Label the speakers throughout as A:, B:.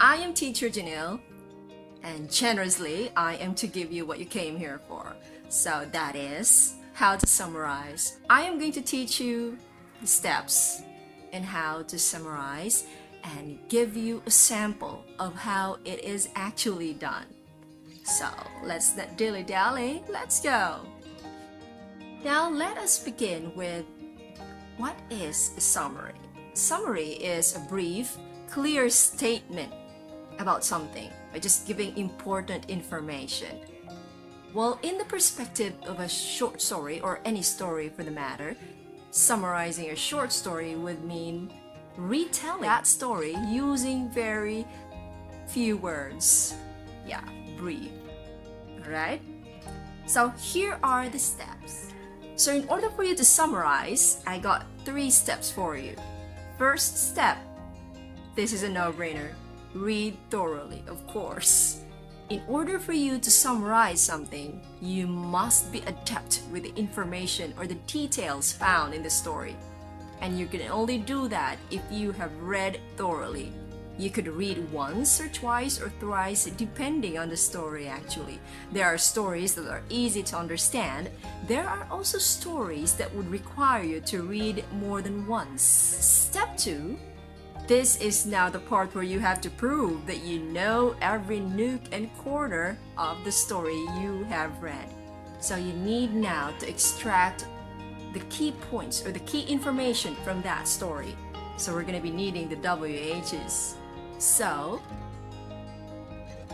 A: I am teacher Janelle, and generously I am to give you what you came here for. So that is how to summarize. I am going to teach you the steps in how to summarize and give you a sample of how it is actually done. So let's not dilly-dally, let's go! Now let us begin with what is a summary? Summary is a brief, clear statement about something by just giving important information. Well, in the perspective of a short story, or any story for the matter, summarizing a short story would mean retelling that story using very few words. Yeah, brief. Alright? So here are the steps. So in order for you to summarize, I got 3 steps for you. First step, this is a no-brainer. Read thoroughly, of course. In order for you to summarize something, you must be adept with the information or the details found in the story. And you can only do that if you have read thoroughly. You could read once or twice or thrice depending on the story actually. There are stories that are easy to understand. There are also stories that would require you to read more than once. Step 2. This is now the part where you have to prove that you know every nook and corner of the story you have read. So you need now to extract the key points or the key information from that story. So we're going to be needing the WHs. So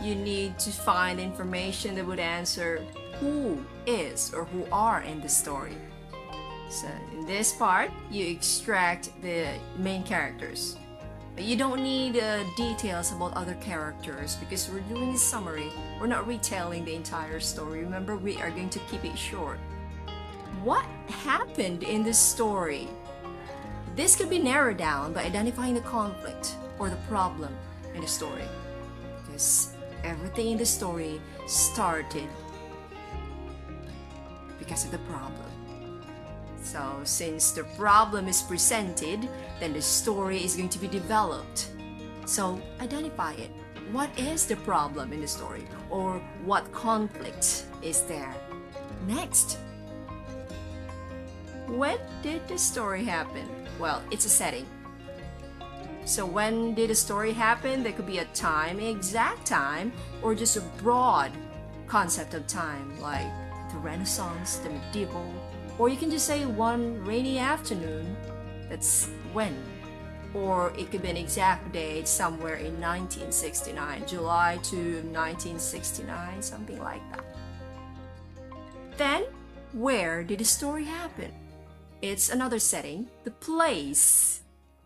A: you need to find information that would answer who is or who are in the story. So in this part, you extract the main characters. But you don't need details about other characters because we're doing a summary. We're not retelling the entire story. Remember, we are going to keep it short. What happened in this story? This could be narrowed down by identifying the conflict or the problem in the story. Because everything in the story started because of the problem. So since the problem is presented, then the story is going to be developed. So identify it. What is the problem in the story? Or what conflict is there? Next, when did the story happen? Well, it's a setting. So when did the story happen? There could be a time, exact time, or just a broad concept of time, like the Renaissance, the medieval, or you can just say one rainy afternoon, that's when. Or it could be an exact date somewhere in 1969, July to 1969, something like that. Then, where did the story happen? It's another setting. The place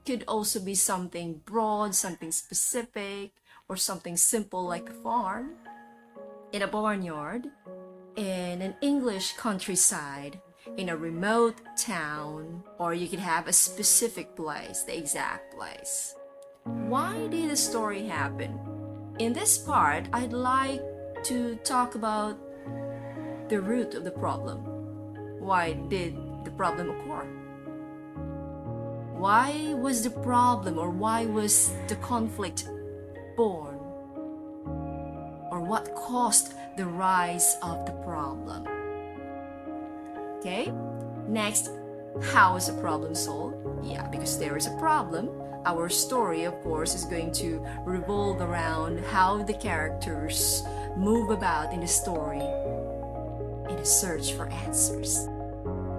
A: could also be something broad, something specific, or something simple like a farm, in a barnyard, in an English countryside, in a remote town, or you could have a specific place, the exact place. Why did the story happen? In this part, I'd like to talk about the root of the problem. Why did the problem occur? Why was the problem, or why was the conflict born? Or what caused the rise of the problem? Okay, next, how is the problem solved? Yeah, because there is a problem. Our story, of course, is going to revolve around how the characters move about in the story in a search for answers.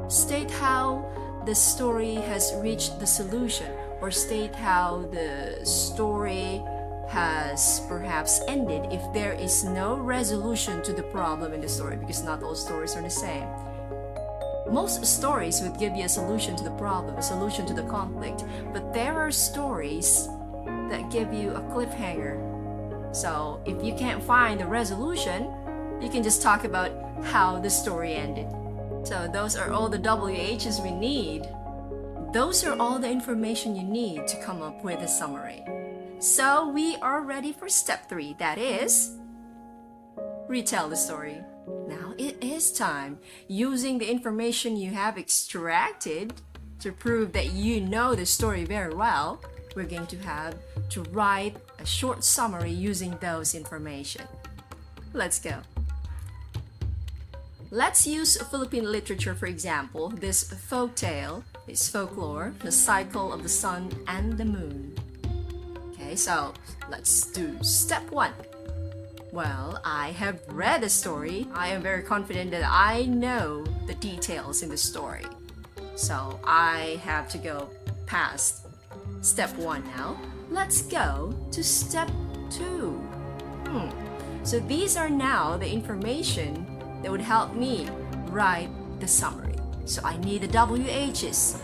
A: State how the story has reached the solution, or state how the story has perhaps ended if there is no resolution to the problem in the story, because not all stories are the same. Most stories would give you a solution to the problem, a solution to the conflict, but there are stories that give you a cliffhanger. So if you can't find the resolution, you can just talk about how the story ended. So those are all the WHs we need. Those are all the information you need to come up with a summary. So we are ready for step 3, that is, retell the story. Now it is time, using the information you have extracted to prove that you know the story very well, we're going to have to write a short summary using those information. Let's go. Let's use Philippine literature for example. This folk tale is folklore, the cycle of the sun and the moon. Okay, so let's do step 1. Well, I have read the story. I am very confident that I know the details in the story. So I have to go past step 1 now. Let's go to step 2. So these are now the information that would help me write the summary. So I need the WHs.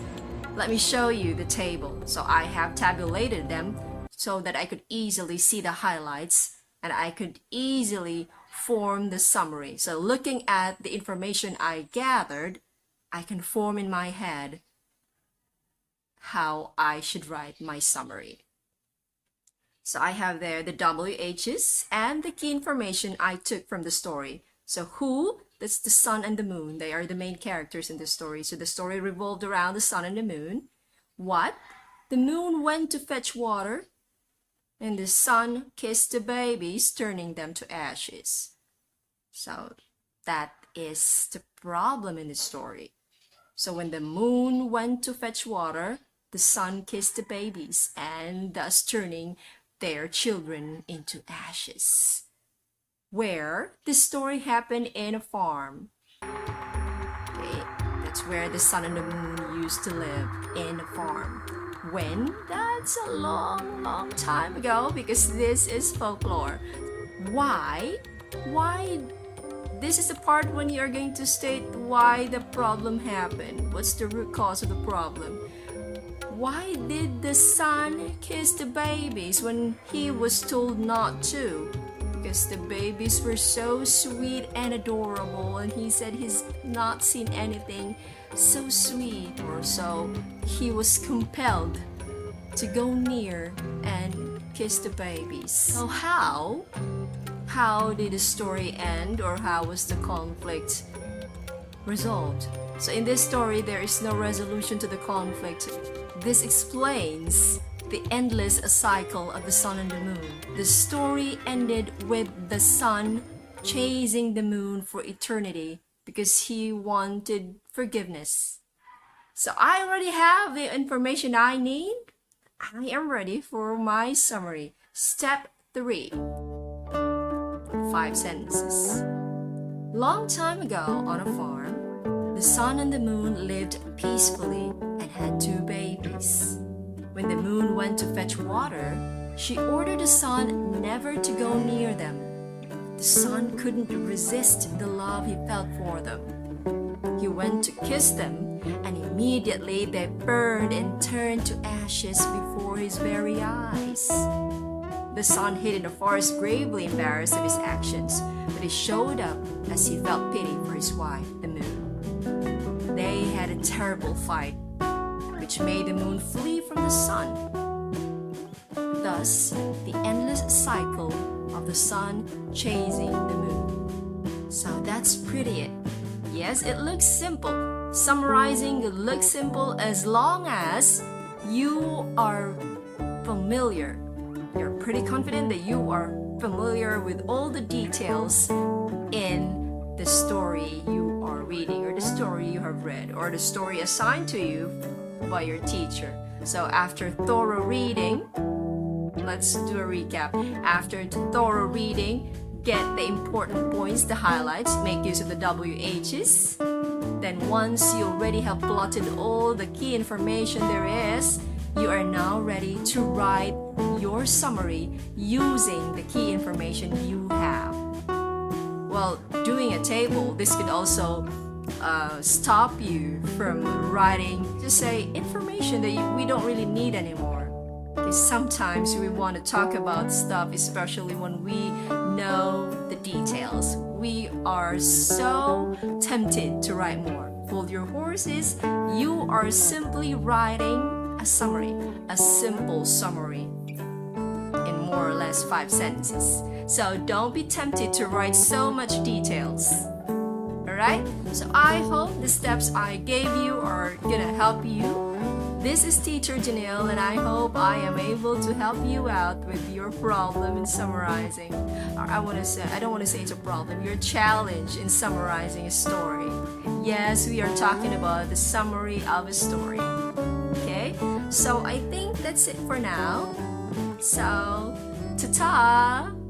A: Let me show you the table. So I have tabulated them so that I could easily see the highlights and I could easily form the summary. So looking at the information I gathered, I can form in my head how I should write my summary. So I have there the WHs and the key information I took from the story. So who? That's the sun and the moon. They are the main characters in the story. So the story revolved around the sun and the moon. What? The moon went to fetch water, and the sun kissed the babies, turning them to ashes. So that is the problem in the story. So when the moon went to fetch water, the sun kissed the babies, and thus turning their children into ashes. Where the story happened in a farm. Okay, that's where the sun and the moon used to live, in a farm. When? That's a long time ago, because this is folklore. Why? This is the part when you're going to state why the problem happened. What's the root cause of the problem? Why did the sun kiss the babies when he was told not to? Because the babies were so sweet and adorable, and he said he's not seen anything so sweet, or so he was compelled to go near and kiss the babies. So how did the story end, or how was the conflict resolved? So in this story, there is no resolution to the conflict. This explains the endless cycle of the sun and the moon. The story ended with the sun chasing the moon for eternity because he wanted forgiveness. So I already have the information I need. I am ready for my summary. Step 3. 5 sentences. Long time ago on a farm, the sun and the moon lived peacefully and had 2 babies. When the moon went to fetch water, she ordered the sun never to go near them. The sun couldn't resist the love he felt for them. He went to kiss them, and immediately they burned and turned to ashes before his very eyes. The sun hid in the forest, gravely embarrassed of his actions, but he showed up as he felt pity for his wife, the moon. They had a terrible fight, which made the moon flee from the sun. Thus, the endless cycle of the sun chasing the moon. So that's pretty it. Yes, it looks simple. Summarizing looks simple as long as you are familiar. You're pretty confident that you are familiar with all the details in the story you are reading, or the story you have read, or the story assigned to you by your teacher. So after thorough reading, let's do a recap. After thorough reading, get the important points, the highlights, make use of the WHs. Then once you already have plotted all the key information there is, you are now ready to write your summary using the key information you have. Well, doing a table, this could also stop you from writing, just say, information that we don't really need anymore. Because sometimes we want to talk about stuff, especially when we know the details. We are so tempted to write more. Hold your horses. You are simply writing a summary, a simple summary in more or less 5 sentences. So don't be tempted to write so much details. Alright? So I hope the steps I gave you are gonna help you This is Teacher Janelle, and I hope I am able to help you out with your problem in summarizing. Or I don't want to say it's a problem, your challenge in summarizing a story. Yes, we are talking about the summary of a story. Okay, so I think that's it for now. So, ta-ta!